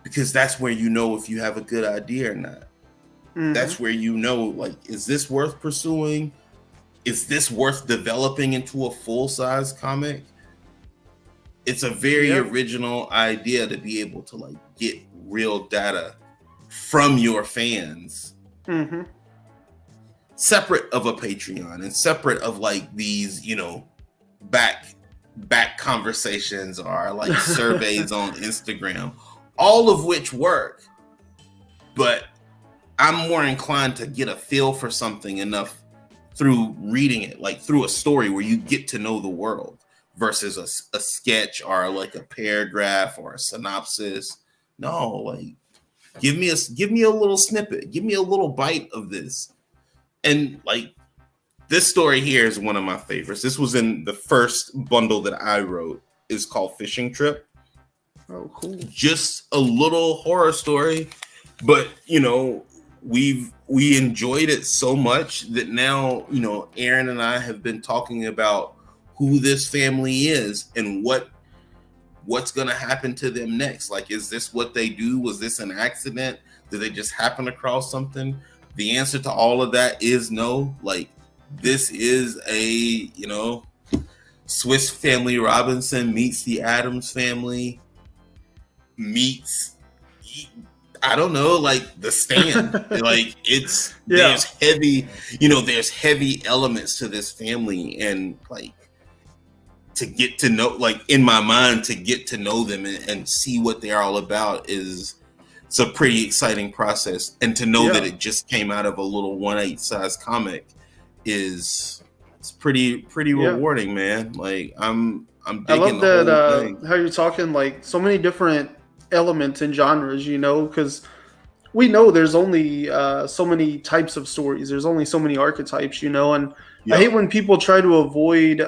Because that's where you know if you have a good idea or not. That's where like, is this worth pursuing? Is this worth developing into a full-size comic? It's a very original idea to be able to like get real data from your fans, separate of a Patreon and separate of like these, back conversations or like surveys on Instagram, all of which work. But I'm more inclined to get a feel for something enough through reading it, like through a story where you get to know the world, versus a sketch or like a paragraph or a synopsis. No, like, give me a little snippet, give me a little bite of this. And like, this story here is one of my favorites. This was in the first bundle that I wrote. It's called Fishing Trip. Oh, cool. Just a little horror story, but we enjoyed it so much that now, Aaron and I have been talking about who this family is and what's going to happen to them next. Like, is this what they do? Was this an accident? Did they just happen across something? The answer to all of that is no. Like, this is a, Swiss Family Robinson meets the Addams Family meets, I don't know, like The Stand. Like, there's heavy, there's heavy elements to this family, and like, to get to know, like in my mind, to get to know them and see what they're all about it's a pretty exciting process. And to know that it just came out of a little 1/8 size comic it's pretty rewarding, man. Like I'm digging I love the that whole thing. how you're talking like so many different elements and genres, you know, because we know there's only so many types of stories. There's only so many archetypes, you know, and I hate when people try to avoid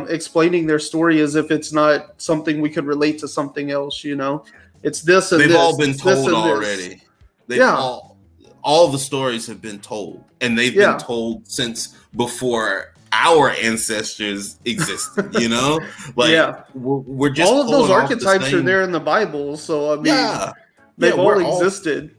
explaining their story as if it's not something we could relate to something else, you know. It's this and They've this. all been It's this told and already. They've All the stories have been told, and they've been told since before our ancestors existed, you know? Like we're just all of those archetypes are there in the Bible, so I mean they've all existed.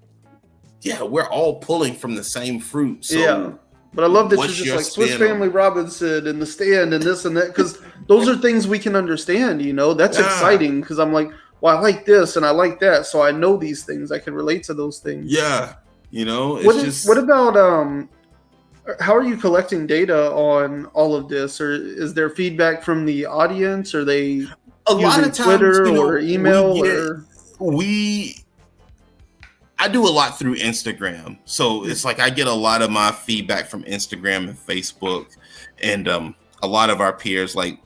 We're all pulling from the same fruit. So but I love that you're just like Swiss Family Robinson and The Stand and this and that, because those are things we can understand, you know. That's exciting because I'm like, well, I like this and I like that, so I know these things. I can relate to those things. Yeah, you know. What about how are you collecting data on all of this, or is there feedback from the audience? Are they a lot of times, Twitter or email? I do a lot through Instagram, so it's like I get a lot of my feedback from Instagram and Facebook, and a lot of our peers. Like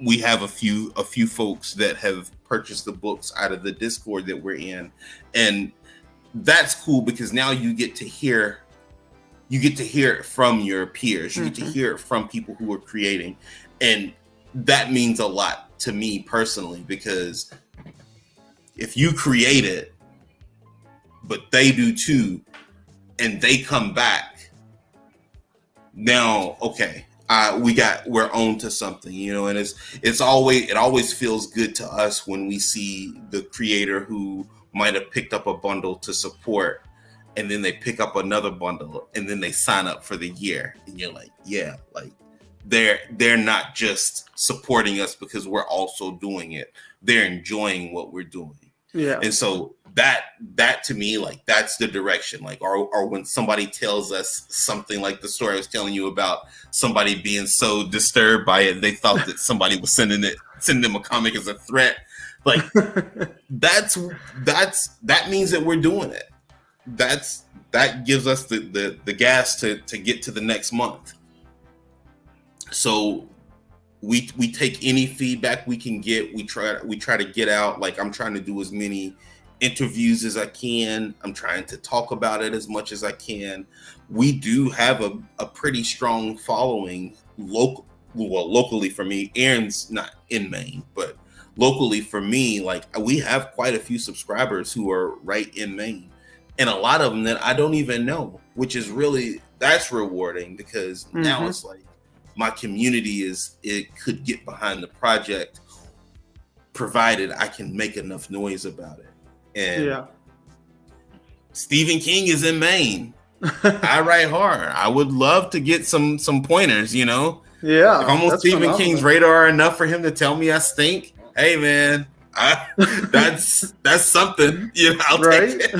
we have a few folks that have purchased the books out of the Discord that we're in, and that's cool because now you get to hear it from your peers. You get to hear it from people who are creating, and that means a lot to me personally, because if you create it but they do too, and they come back, now we're on to something, you know. And it always feels good to us when we see the creator who might have picked up a bundle to support, and then they pick up another bundle, and then they sign up for the year, and you're like, yeah, like they're not just supporting us because we're also doing it, they're enjoying what we're doing. And so that to me, like, that's the direction. Like, or when somebody tells us something like the story I was telling you about, somebody being so disturbed by it they thought that somebody was sending them a comic as a threat. Like that means that we're doing it. That gives us the gas to get to the next month. So we take any feedback we can get. We try to get out. Like, I'm trying to do as many interviews as I can. I'm trying to talk about it as much as I can. We do have a pretty strong following locally for me. Aaron's not in Maine, but locally for me, like, we have quite a few subscribers who are right in Maine, and a lot of them that I don't even know, which is that's rewarding, because now it's like my community could get behind the project, provided I can make enough noise about it. And Stephen King is in Maine. I write horror. I would love to get some pointers, you know. If I'm on Stephen King's radar enough for him to tell me I stink, hey man, that's something, you know. I'll take it.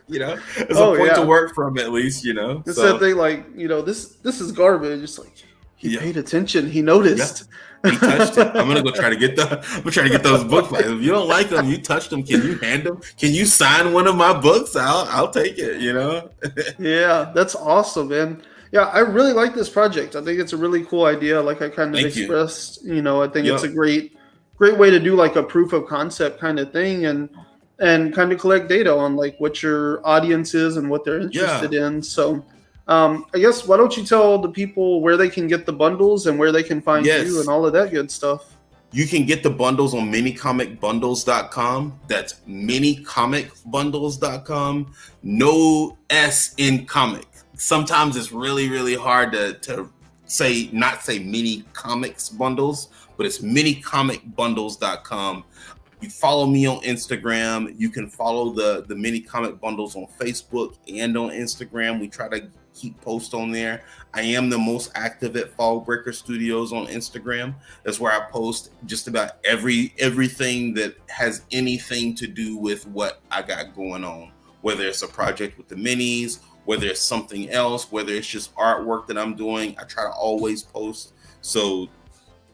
You know, there's a point to work from, at least, you know. It's that thing, like, you know, this is garbage. It's like, he paid attention. He noticed. He touched it. I'm gonna try to get those books. Like, if you don't like them, you touched them. Can you hand them? Can you sign one of my books? I'll take it. You know. Yeah, that's awesome, man. Yeah, I really like this project. I think it's a really cool idea. Like I kind of expressed, you know, I think it's a great way to do like a proof of concept kind of thing, and kind of collect data on like what your audience is and what they're interested in. So. I guess, why don't you tell the people where they can get the bundles and where they can find you and all of that good stuff? You can get the bundles on minicomicbundles.com. That's minicomicbundles.com. No S in comic. Sometimes it's really, really hard to not say mini comics bundles, but it's minicomicbundles.com. You follow me on Instagram. You can follow the Mini Comic Bundles on Facebook and on Instagram. We try to keep posts on there. I am the most active at Fallbreaker Studios on Instagram. That's where I post just about everything that has anything to do with what I got going on, whether it's a project with the minis, whether it's something else, whether it's just artwork that I'm doing. I try to always post. So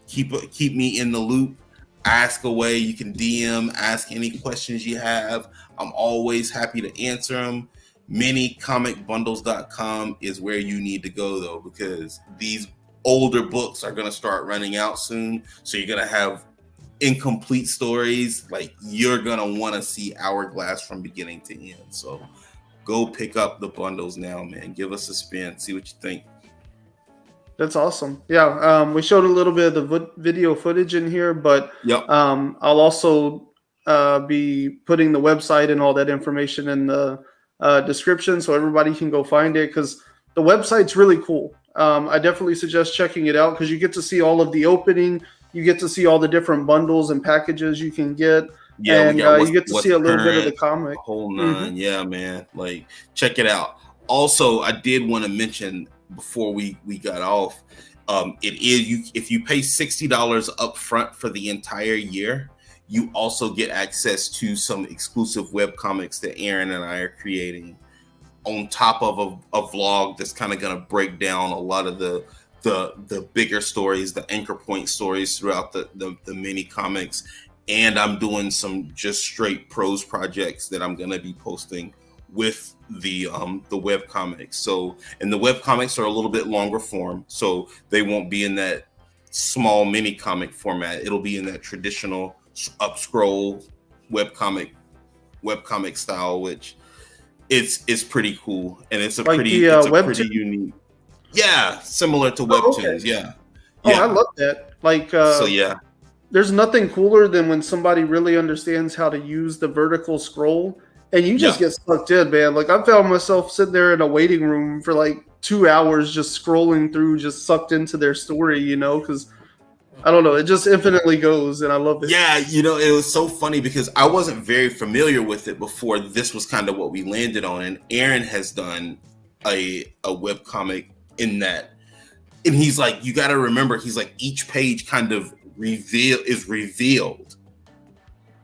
keep me in the loop. Ask away. You can DM, ask any questions you have. I'm always happy to answer them. Minicomicbundles.com is where you need to go, though, because these older books are going to start running out soon. So you're going to have incomplete stories. Like, you're going to want to see Hourglass from beginning to end. So go pick up the bundles now, man. Give us a spin. See what you think. That's awesome. Yeah, we showed a little bit of the video footage in here, but I'll also be putting the website and all that information in the description so everybody can go find it, because the website's really cool. I definitely suggest checking it out because you get to see all of the opening. You get to see all the different bundles and packages you can get. Yeah, and you get to see a little bit of the comic. Whole nine. Yeah, man. Like, check it out. Also, I did want to mention before we got off, it is if you pay $60 up front for the entire year, you also get access to some exclusive web comics that Aaron and I are creating on top of a vlog that's kind of going to break down a lot of the bigger stories, the anchor point stories throughout the mini comics. And I'm doing some just straight prose projects that I'm going to be posting with the web comics. So, and the web comics are a little bit longer form, so they won't be in that small mini comic format. It'll be in that traditional up scroll web comic style, which it's pretty cool, and it's a like pretty unique. Yeah, similar to webtoons. Okay. Yeah. I love that. Like, so yeah. There's nothing cooler than when somebody really understands how to use the vertical scroll. And you just get sucked in, man. Like, I found myself sitting there in a waiting room for like 2 hours just scrolling through, just sucked into their story, you know, because I don't know, it just infinitely goes, and I love it. Yeah, you know, it was so funny because I wasn't very familiar with it before this was kind of what we landed on. And Aaron has done a webcomic in that. And he's like, you got to remember, he's like, each page kind of is revealed.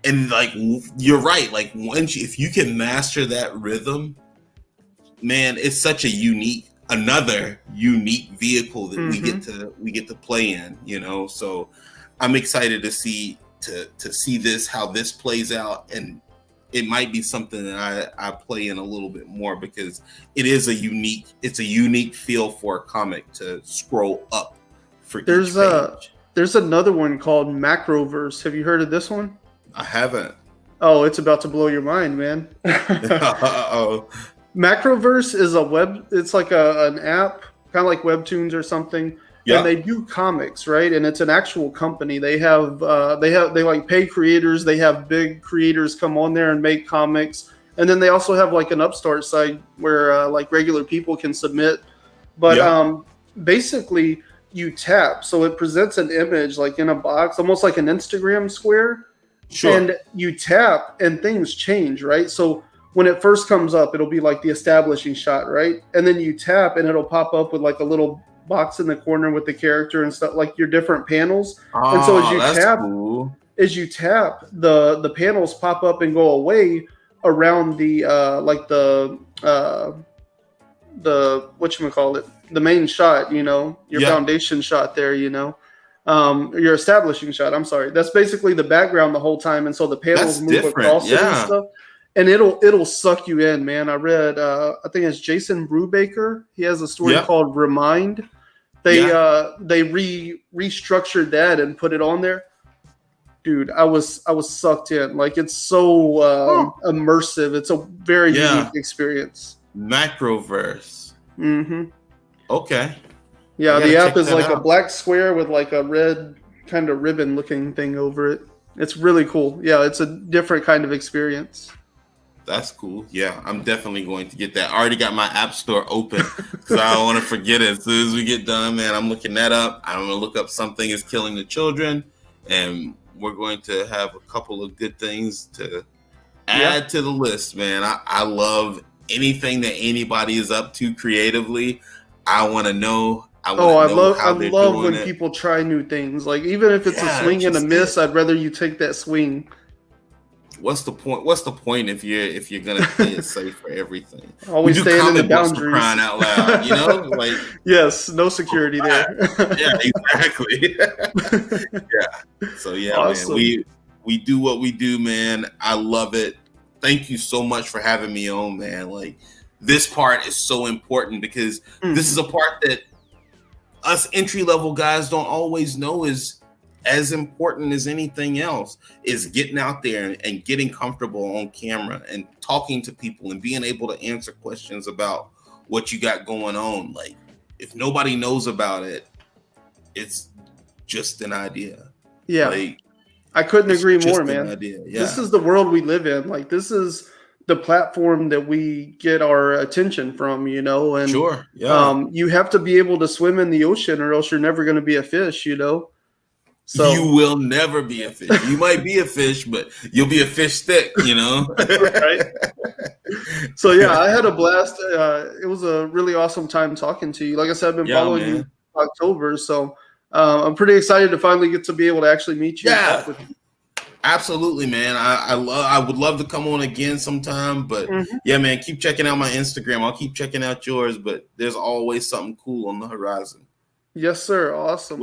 And like, you're right. Like, if you can master that rhythm, man, it's such a another unique vehicle that we get to play in, you know? So I'm excited to see this, how this plays out. And it might be something that I play in a little bit more because it's a unique feel for a comic to scroll up for each page. There's another one called Macroverse. Have you heard of this one? I haven't. Oh, it's about to blow your mind, man. Uh-oh. Macroverse is it's like an app, kind of like Webtoons or something. Yeah. And they do comics, right? And it's an actual company. They like pay creators. They have big creators come on there and make comics. And then they also have like an upstart site where like regular people can submit. But basically you tap. So it presents an image like in a box, almost like an Instagram square. Sure. And you tap and things change, right? So when it first comes up, it'll be like the establishing shot, right? And then you tap and it'll pop up with like a little box in the corner with the character and stuff, like your different panels. And so as you tap, the panels pop up and go away around the whatchamacallit, the main shot, you know, your foundation shot there, you know. Your establishing shot, I'm sorry. That's basically the background the whole time, and so the panels move across it and stuff. And it'll suck you in, man. I read I think it's Jason Brubaker. He has a story called Remind. They restructured that and put it on there. Dude, I was sucked in. Like, it's so immersive. It's a very unique experience. Macroverse. Mm-hmm. Okay. Yeah, the app is like a black square with like a red kind of ribbon looking thing over it. It's really cool. Yeah, it's a different kind of experience. That's cool. Yeah, I'm definitely going to get that. I already got my app store open because I don't want to forget it. As soon as we get done, man, I'm looking that up. I'm going to look up Something is Killing the Children, and we're going to have a couple of good things to add to the list, man. I love anything that anybody is up to creatively. I want to know. I love when people try new things. Like, even if it's a swing and a miss, I'd rather you take that swing. what's the point? What's the point if you're gonna play it safe for everything? Always staying in the boundaries. For crying out loud, you know, like yes, no security there. Yeah, exactly. Yeah. So yeah, awesome. Man, we do what we do, man. I love it. Thank you so much for having me on, man. Like, this part is so important because this is a part that us entry-level guys don't always know is as important as anything else, is getting out there and getting comfortable on camera and talking to people and being able to answer questions about what you got going on. Like, if nobody knows about it, it's just an idea. Yeah. Like, I couldn't agree more, man. Yeah. This is the world we live in. Like, this is the platform that we get our attention from, you know, and sure. Yeah. You have to be able to swim in the ocean or else you're never going to be a fish, you know? So you will never be a fish. You might be a fish, but you'll be a fish stick, you know? Right. So yeah, I had a blast. It was a really awesome time talking to you. Like I said, I've been following you in October, so I'm pretty excited to finally get to be able to actually meet you. Yeah. And talk with you. Absolutely, man. I would love to come on again sometime, but yeah, man, keep checking out my Instagram. I'll keep checking out yours, but there's always something cool on the horizon. Yes, sir. Awesome.